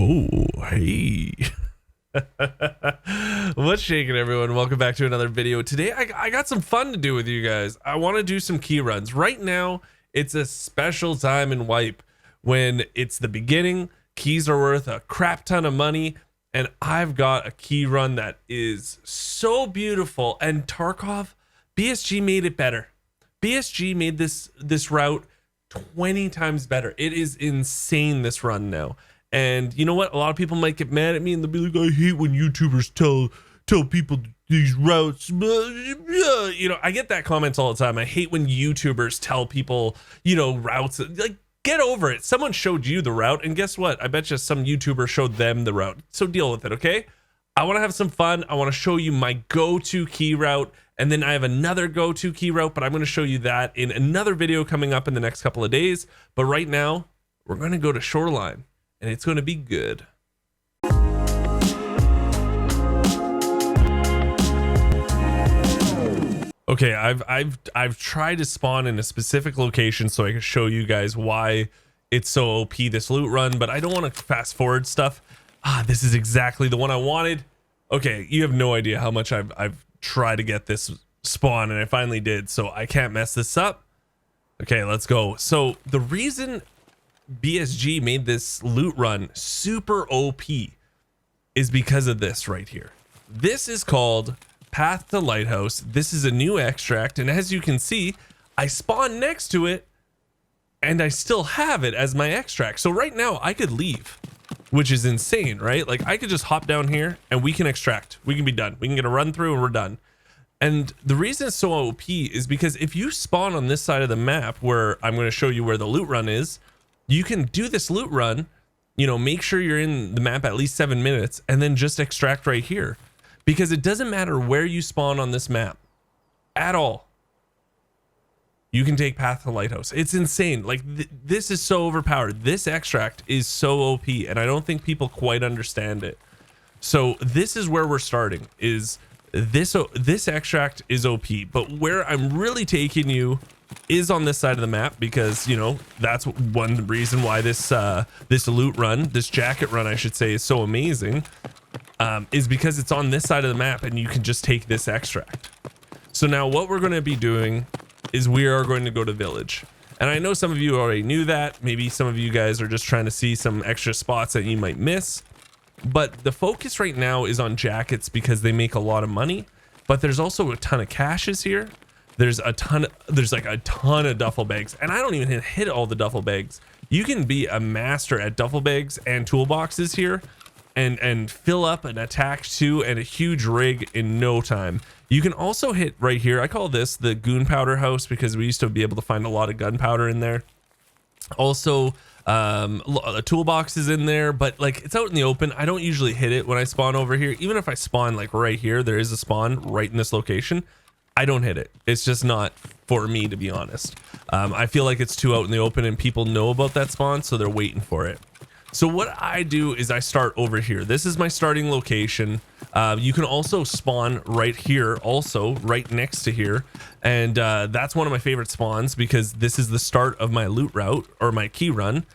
Oh, hey. What's shaking, everyone? Welcome back to another video. Today, I got some fun to do with you guys. I want to do some key runs. Right now, it's a special time in Wipe when it's the beginning. Keys are worth a crap ton of money, and I've got a key run that is so beautiful. And Tarkov, BSG made it better. BSG made this route 20 times better. It is insane, this run now. And you know what? A lot of people might get mad at me and they'll be like, I hate when YouTubers tell people these routes. You know, I get that comments all the time. I hate when YouTubers tell people, you know, routes. Like, get over it. Someone showed you the route, and guess what? I bet you some YouTuber showed them the route. So deal with it, okay? I want to have some fun. I want to show you my go-to key route, and then I have another go-to key route, but I'm going to show you that in another video coming up in the next couple of days. But right now, we're going to go to Shoreline, and it's going to be good. Okay, I've tried to spawn in a specific location so I can show you guys why it's so OP, this loot run, but I don't want to fast forward stuff. This is exactly the one I wanted. Okay, you have no idea how much I've tried to get this spawn, and I finally did, so I can't mess this up. Okay, let's go. So the reason BSG made this loot run super OP is because of this right here. This is called Path to Lighthouse. This is a new extract, and as you can see, I spawned next to it and I still have it as my extract. So right now I could leave, which is insane, right? Like, I could just hop down here and we can extract. We can be done. We can get a run through and we're done. And the reason it's so OP is because if you spawn on this side of the map where I'm going to show you where the loot run is, you can do this loot run, you know, make sure you're in the map at least 7 minutes and then just extract right here. Because it doesn't matter where you spawn on this map at all. You can take Path to Lighthouse. It's insane. Like, this is so overpowered. This extract is so OP, and I don't think people quite understand it. So this is where we're starting, is this extract is OP, but where I'm really taking you is on this side of the map, because, you know, that's one reason why this loot run, this jacket run I should say, is so amazing, is because it's on this side of the map and you can just take this extract. So now what we're going to be doing is we are going to go to Village, and I know some of you already knew that. Maybe some of you guys are just trying to see some extra spots that you might miss, but the focus right now is on jackets because they make a lot of money, but there's also a ton of caches here. There's like a ton of duffel bags, and I don't even hit all the duffel bags. You can be a master at duffel bags and toolboxes here and fill up an attack 2 and a huge rig in no time. You can also hit right here. I call this the gunpowder house because we used to be able to find a lot of gunpowder in there. Also, a toolbox is in there, but like, it's out in the open. I don't usually hit it when I spawn over here. Even if I spawn like right here, there is a spawn right in this location, I don't hit it. It's just not for me, to be honest. I feel like it's too out in the open and people know about that spawn, so they're waiting for it. So what I do is I start over here. This is my starting location. You can also spawn right here, also right next to here, and that's one of my favorite spawns because this is the start of my loot route or my key run,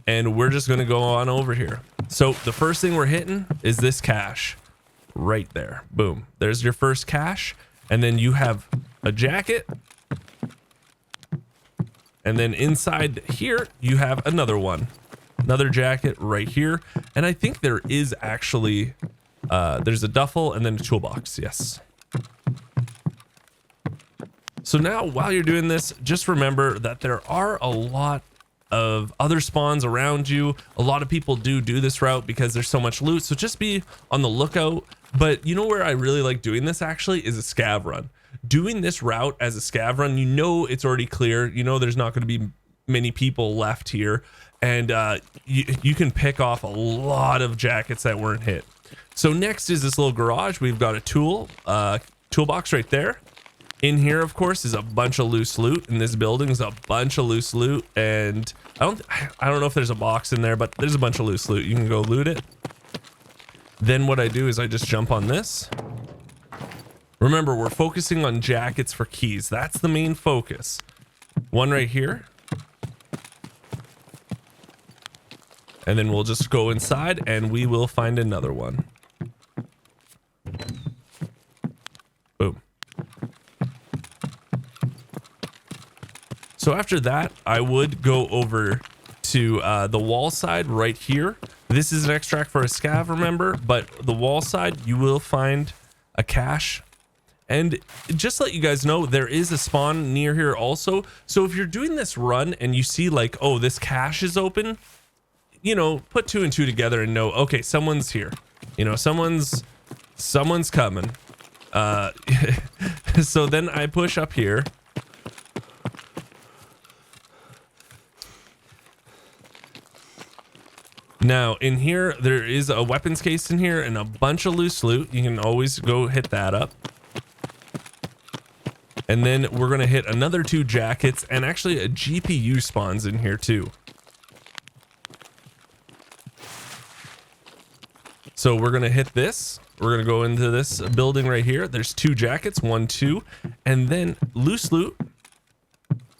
and we're just going to go on over here. So the first thing we're hitting is this cache right there. Boom, there's your first cache, and then you have a jacket, and then inside here you have another one. Another jacket right here, and I think there is actually there's a duffel and then a toolbox. Yes. So now while you're doing this, just remember that there are a lot of other spawns around you. A lot of people do this route because there's so much loot, so just be on the lookout. But you know where I really like doing this actually is a scav run. Doing this route as a scav run, you know it's already clear, you know there's not going to be many people left here, and you can pick off a lot of jackets that weren't hit. So next is this little garage. We've got a toolbox right there. In here, of course, is a bunch of loose loot. In this building is a bunch of loose loot, and I don't know if there's a box in there, but there's a bunch of loose loot. You can go loot it. Then what I do is I just jump on this. Remember, we're focusing on jackets for keys. That's the main focus. One right here. And then we'll just go inside and we will find another one. Boom. So after that, I would go over to the wall side right here. This is an extract for a scav, remember, but the wall side, you will find a cache. And just to let you guys know, there is a spawn near here also. So if you're doing this run and you see like, oh, this cache is open, you know, put 2 and 2 together and know, okay, someone's here. You know, someone's coming. So then I push up here. Now in here, there is a weapons case in here and a bunch of loose loot. You can always go hit that up. And then we're going to hit another 2 jackets, and actually a GPU spawns in here too. So we're going to hit this. We're going to go into this building right here. There's 2 jackets, 1, 2, and then loose loot.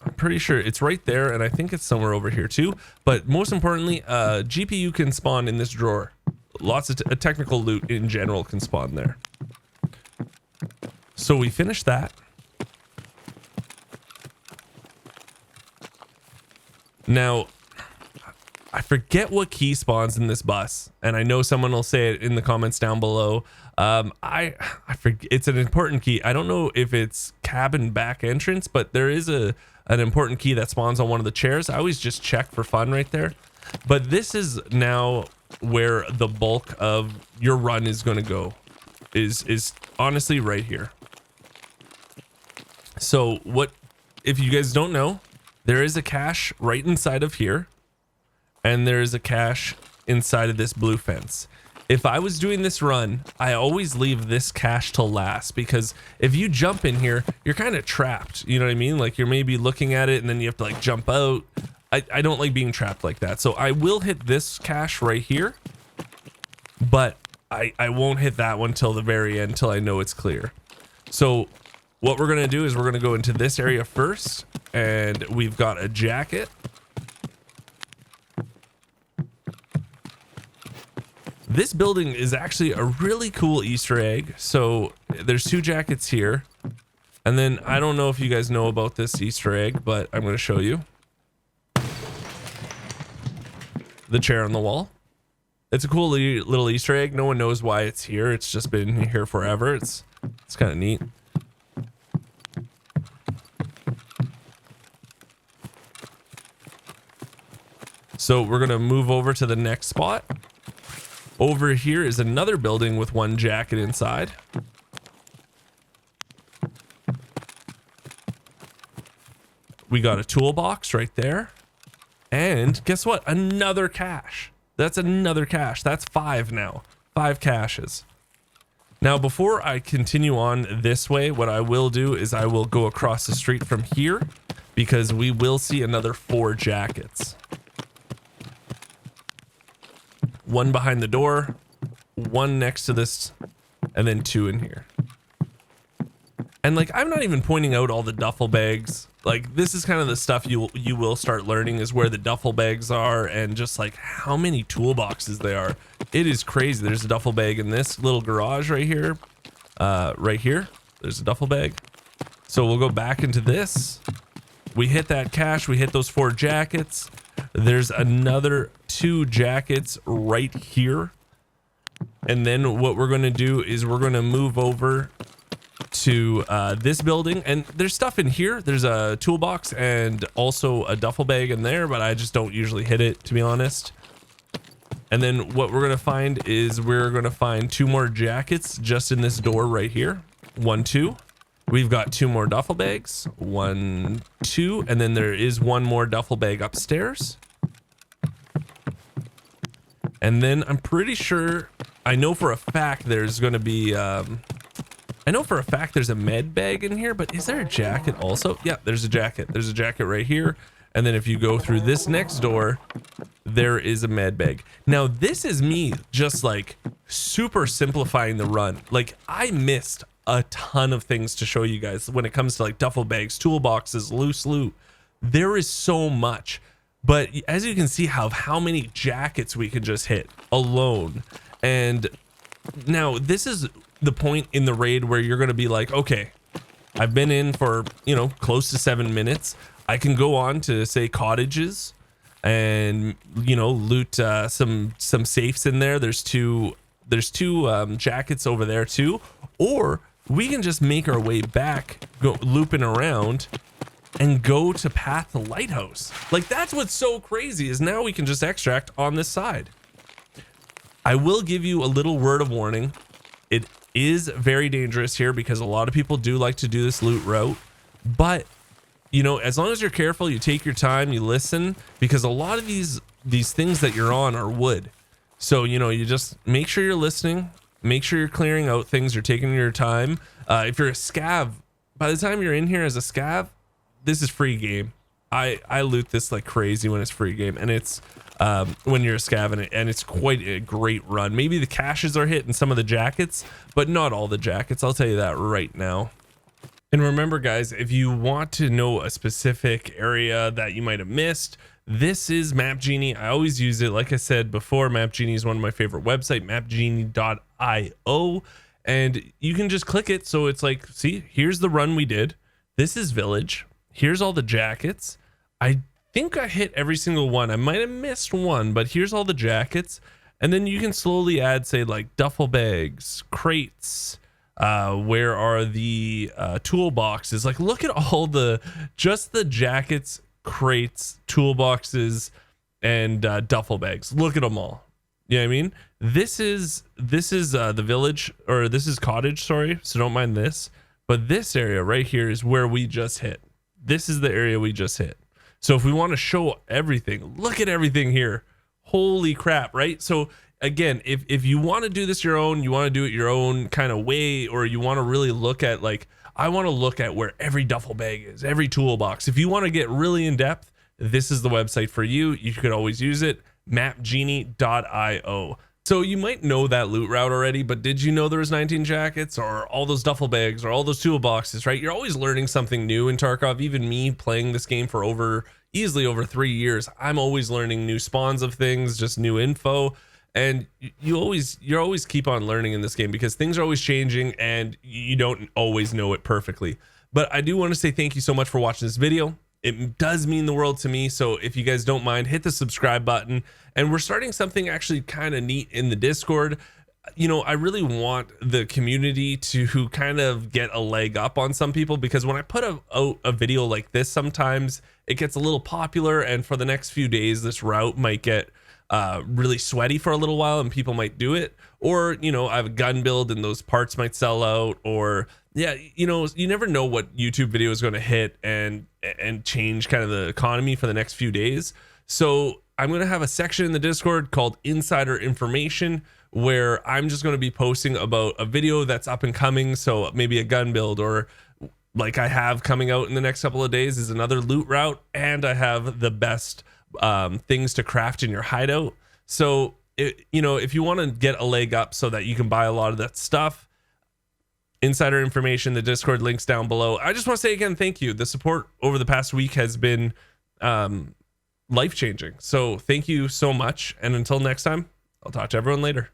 I'm pretty sure it's right there, and I think it's somewhere over here too. But most importantly, GPU can spawn in this drawer. Lots of technical loot in general can spawn there. So we finished that. Now, I forget what key spawns in this bus, and I know someone will say it in the comments down below. I forget, it's an important key. I don't know if it's cabin back entrance, but there is an important key that spawns on one of the chairs. I always just check for fun right there. But this is now where the bulk of your run is going to go. Is honestly right here. So what, if you guys don't know, there is a cache right inside of here, and there is a cache inside of this blue fence. If I was doing this run, I always leave this cache till last, because if you jump in here, you're kind of trapped. You know what I mean? Like you're maybe looking at it and then you have to like jump out. I don't like being trapped like that. So I will hit this cache right here, but I won't hit that one till the very end, till I know it's clear. So what we're going to do is we're going to go into this area first, and we've got a jacket. This building is actually a really cool Easter egg. So there's 2 jackets here. And then I don't know if you guys know about this Easter egg, but I'm going to show you. The chair on the wall. It's a cool little Easter egg. No one knows why it's here. It's just been here forever. It's kind of neat. So we're going to move over to the next spot. Over here is another building with 1 jacket inside. We got a toolbox right there. And guess what? Another cache. That's another cache. That's 5 now. 5 caches. Now, before I continue on this way, what I will do is I will go across the street from here, because we will see another 4 jackets. 1 behind the door, 1 next to this, and then 2 in here. And like, I'm not even pointing out all the duffel bags. Like, this is kind of the stuff you will start learning, is where the duffel bags are, and just like how many toolboxes they are. It is crazy. There's a duffel bag in this little garage right here. Right here, there's a duffel bag. So we'll go back into this. We hit that cache. We hit those 4 jackets. There's another 2 jackets right here. And then what we're going to do is we're going to move over to this building, and there's stuff in here. There's a toolbox and also a duffel bag in there, but I just don't usually hit it, to be honest. And then what we're going to find is we're going to find 2 more jackets just in this door right here. 1, 2. We've got 2 more duffel bags. 1, 2. And then there is 1 more duffel bag upstairs. And then I'm pretty sure, I know for a fact there's going to be, I know for a fact there's a med bag in here, but is there a jacket also? Yeah, there's a jacket. There's a jacket right here. And then if you go through this next door, there is a med bag. Now, this is me just like super simplifying the run. Like, I missed a ton of things to show you guys when it comes to like duffel bags, toolboxes, loose loot. There is so much, But as you can see how many jackets we can just hit alone. And now this is the point in the raid where you're going to be like, okay, I've been in for, you know, close to 7 minutes. I can go on to say cottages and, you know, loot some safes in there. There's two jackets over there too. Or we can just make our way back, go looping around and go to path to lighthouse. Like, that's what's so crazy, is now we can just extract on this side. I will give you a little word of warning. It is very dangerous here because a lot of people do like to do this loot route, but you know, as long as you're careful, you take your time, you listen, because a lot of these things that you're on are wood. So, you know, you just make sure you're listening, make sure you're clearing out things, you're taking your time. If you're a scav, by the time you're in here as a scav, this is free game. I loot this like crazy when it's free game, and it's when you're a scav, and it's quite a great run. Maybe the caches are hitting some of the jackets, but not all the jackets. I'll tell you that right now. And remember, guys, if you want to know a specific area that you might have missed, this is Map Genie. I always use it. Like I said before, Map Genie is one of my favorite websites, mapgenie.io, and you can just click it. So it's like, see, here's the run we did. This is village. Here's all the jackets. I think I hit every single one. I might have missed one, but here's all the jackets. And then you can slowly add, say, like duffel bags, crates. Where are the toolboxes? Like, look at all just the jackets, crates, toolboxes, and duffel bags. Look at them all. You know what I mean? This is the village, or this is cottage, sorry. So don't mind this. But this area right here is where we just hit. This is the area we just hit. So if we want to show everything, look at everything here. Holy crap, right? So again, if you want to do this your own, you want to do it your own kind of way, or you want to really look at, like, I want to look at where every duffel bag is, every toolbox. If you want to get really in depth, this is the website for you. You could always use it, mapgenie.io. So you might know that loot route already, but did you know there was 19 jackets, or all those duffel bags, or all those toolboxes, right? You're always learning something new in Tarkov. Even me playing this game for easily over 3 years, I'm always learning new spawns of things, just new info. And you're always keep on learning in this game, because things are always changing and you don't always know it perfectly. But I do want to say thank you so much for watching this video. It does mean the world to me. So if you guys don't mind, hit the subscribe button. And we're starting something actually kind of neat in the Discord. You know, I really want the community to kind of get a leg up on some people, because when I put a video like this, sometimes it gets a little popular, and for the next few days, this route might get really sweaty for a little while and people might do it. Or, you know, I have a gun build and those parts might sell out, or yeah, you know, you never know what YouTube video is going to hit and change kind of the economy for the next few days. So I'm going to have a section in the Discord called Insider Information, where I'm just going to be posting about a video that's up and coming. So maybe a gun build, or like I have coming out in the next couple of days is another loot route, and I have the best things to craft in your hideout. So you know, if you want to get a leg up so that you can buy a lot of that stuff, insider information, the Discord links down below. I just want to say again, thank you. The support over the past week has been life-changing. So thank you so much. And until next time, I'll talk to everyone later.